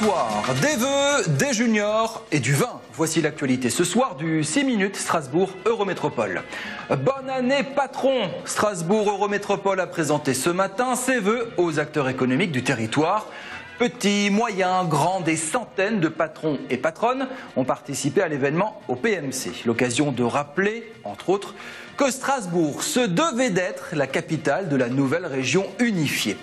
soir, des vœux, des juniors et du vin. Voici l'actualité ce soir du 6 minutes Strasbourg Eurométropole. Bonne année patron. Strasbourg Eurométropole a présenté ce matin ses vœux aux acteurs économiques du territoire. Petits, moyens, grands, des centaines de patrons et patronnes ont participé à l'événement au PMC. L'occasion de rappeler, entre autres, que Strasbourg se devait d'être la capitale de la nouvelle région unifiée.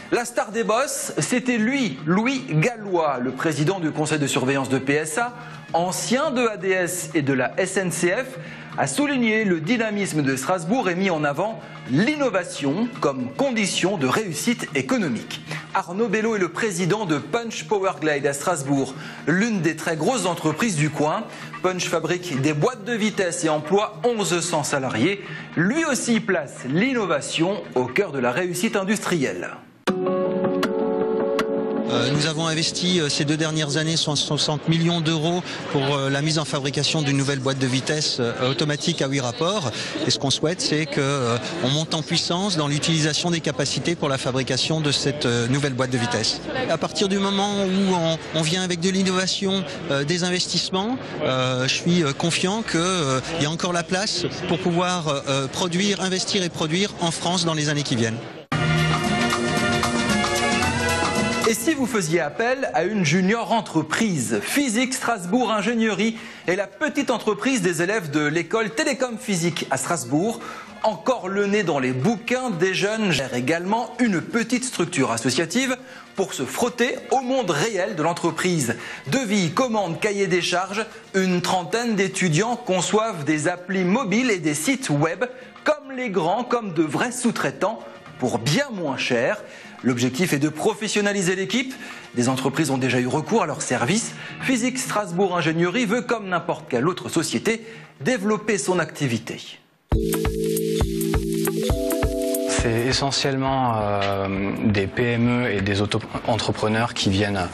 La star des boss, c'était lui, Louis Gallois, le président du conseil de surveillance de PSA, ancien de ADS et de la SNCF, a souligné le dynamisme de Strasbourg et mis en avant l'innovation comme condition de réussite économique. Arnaud Bello est le président de Punch Powerglide à Strasbourg, l'une des très grosses entreprises du coin. Punch fabrique des boîtes de vitesse et emploie 1100 salariés. Lui aussi place l'innovation au cœur de la réussite industrielle. Nous avons investi ces 2 dernières années 160 millions d'euros pour la mise en fabrication d'une nouvelle boîte de vitesse automatique à 8 rapports. Et ce qu'on souhaite, c'est qu'on monte en puissance dans l'utilisation des capacités pour la fabrication de cette nouvelle boîte de vitesse. À partir du moment où on vient avec de l'innovation, des investissements, je suis confiant qu'il y a encore la place pour pouvoir produire, investir et produire en France dans les années qui viennent. Et si vous faisiez appel à une junior entreprise, Physique Strasbourg Ingénierie est la petite entreprise des élèves de l'école Télécom Physique à Strasbourg. Encore le nez dans les bouquins, des jeunes gèrent également une petite structure associative pour se frotter au monde réel de l'entreprise. Devis, commandes, cahiers des charges, une trentaine d'étudiants conçoivent des applis mobiles et des sites web comme les grands, comme de vrais sous-traitants pour bien moins cher. L'objectif est de professionnaliser l'équipe. Des entreprises ont déjà eu recours à leurs services. Physique Strasbourg Ingénierie veut, comme n'importe quelle autre société, développer son activité. C'est essentiellement des PME et des auto-entrepreneurs qui viennent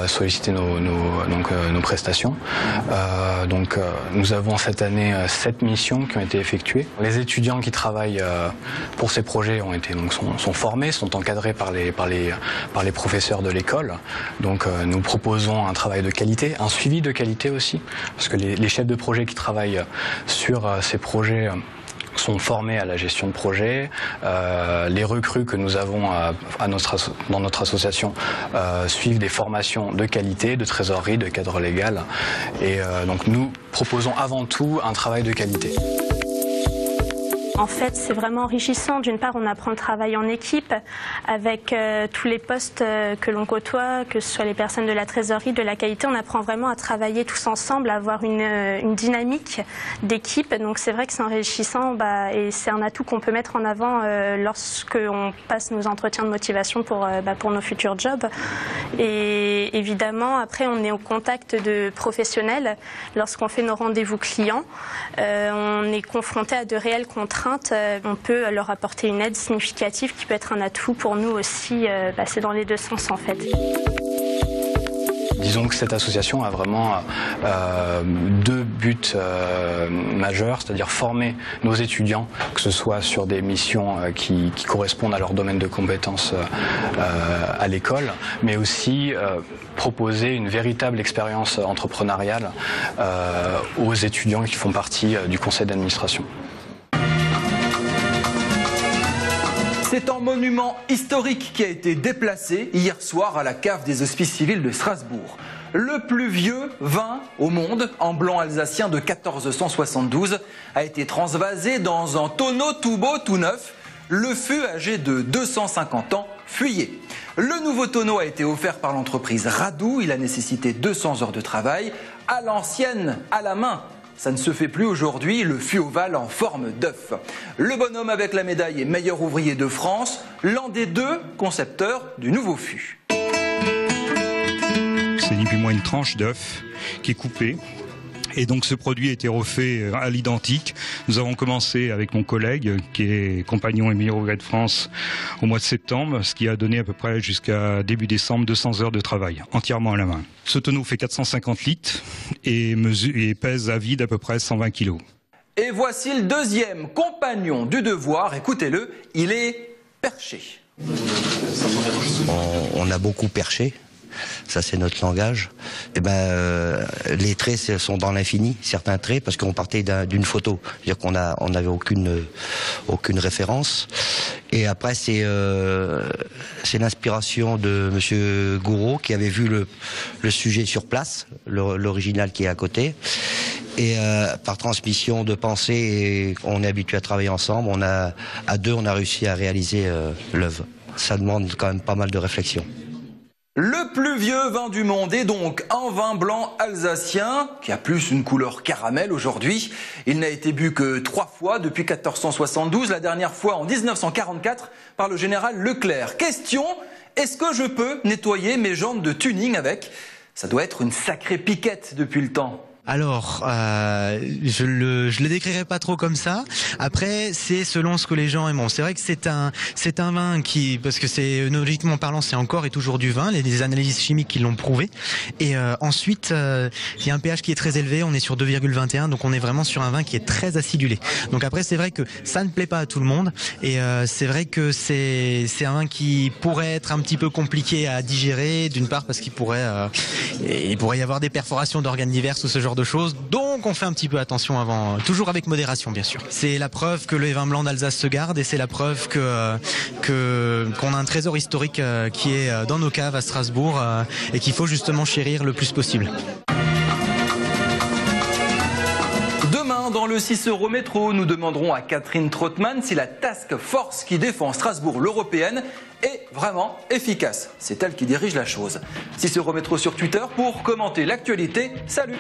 solliciter nos prestations. Nous avons cette année 7 missions qui ont été effectuées. Les étudiants qui travaillent pour ces projets sont formés, sont encadrés par les professeurs de l'école. Nous proposons un travail de qualité, un suivi de qualité aussi, parce que les chefs de projet qui travaillent sur ces projets sont formés à la gestion de projet. Les recrues que nous avons dans notre association suivent des formations de qualité, de trésorerie, de cadre légal. Et donc nous proposons avant tout un travail de qualité. En fait, c'est vraiment enrichissant. D'une part, on apprend le travail en équipe avec tous les postes que l'on côtoie, que ce soit les personnes de la trésorerie, de la qualité. On apprend vraiment à travailler tous ensemble, à avoir une dynamique d'équipe. Donc c'est vrai que c'est enrichissant et c'est un atout qu'on peut mettre en avant lorsqu'on passe nos entretiens de motivation pour nos futurs jobs. Et évidemment, après, on est au contact de professionnels. Lorsqu'on fait nos rendez-vous clients, on est confronté à de réelles contraintes. On peut leur apporter une aide significative qui peut être un atout pour nous aussi. C'est dans les deux sens en fait. Disons que cette association a vraiment 2 buts majeurs, c'est-à-dire former nos étudiants, que ce soit sur des missions qui correspondent à leur domaine de compétences à l'école, mais aussi proposer une véritable expérience entrepreneuriale aux étudiants qui font partie du conseil d'administration. C'est un monument historique qui a été déplacé hier soir à la cave des Hospices civils de Strasbourg. Le plus vieux vin au monde, en blanc alsacien de 1472, a été transvasé dans un tonneau tout beau, tout neuf. Le fût âgé de 250 ans fuyait. Le nouveau tonneau a été offert par l'entreprise Radou. Il a nécessité 200 heures de travail. À l'ancienne, à la main. Ça ne se fait plus aujourd'hui, le fût ovale en forme d'œuf. Le bonhomme avec la médaille est meilleur ouvrier de France, l'un des 2 concepteurs du nouveau fût. C'est ni plus moins une tranche d'œuf qui est coupée. Et donc ce produit a été refait à l'identique. Nous avons commencé avec mon collègue, qui est compagnon et meilleur ouvrier de France, au mois de septembre, ce qui a donné à peu près jusqu'à début décembre 200 heures de travail, entièrement à la main. Ce tonneau fait 450 litres et pèse à vide à peu près 120 kilos. Et voici le deuxième compagnon du devoir, écoutez-le, il est perché. On a beaucoup perché. ça c'est notre langage. Et les traits sont dans l'infini, certains traits, parce qu'on partait d'une photo, c'est-à-dire qu'on n'avait aucune référence. Et après c'est l'inspiration de Monsieur Gouraud qui avait vu le sujet sur place, l'original qui est à côté. Et par transmission de pensée, et on est habitué à travailler ensemble, à deux on a réussi à réaliser l'œuvre. Ça demande quand même pas mal de réflexion. Le plus vieux vin du monde est donc un vin blanc alsacien qui a plus une couleur caramel aujourd'hui. Il n'a été bu que 3 fois depuis 1472, la dernière fois en 1944 par le général Leclerc. Question, est-ce que je peux nettoyer mes jantes de tuning avec? Ça doit être une sacrée piquette depuis le temps. Alors, je le décrirais pas trop comme ça. Après, c'est selon ce que les gens aiment. C'est vrai que c'est un vin qui, parce que c'est logiquement parlant, c'est encore et toujours du vin. Il y a des analyses chimiques qui l'ont prouvé. Et ensuite, il y a un pH qui est très élevé. On est sur 2,21, donc on est vraiment sur un vin qui est très acidulé. Donc après, c'est vrai que ça ne plaît pas à tout le monde. Et c'est vrai que c'est un vin qui pourrait être un petit peu compliqué à digérer. D'une part parce qu'il pourrait y avoir des perforations d'organes divers ou ce genre de choses, donc on fait un petit peu attention avant, toujours avec modération bien sûr. C'est la preuve que les vins blancs d'Alsace se gardent et c'est la preuve qu'on a un trésor historique qui est dans nos caves à Strasbourg et qu'il faut justement chérir le plus possible. Demain, dans le 6 Euro Métro, nous demanderons à Catherine Trottmann si la task force qui défend Strasbourg, l'européenne, est vraiment efficace. C'est elle qui dirige la chose. 6 Euro Métro sur Twitter pour commenter l'actualité. Salut!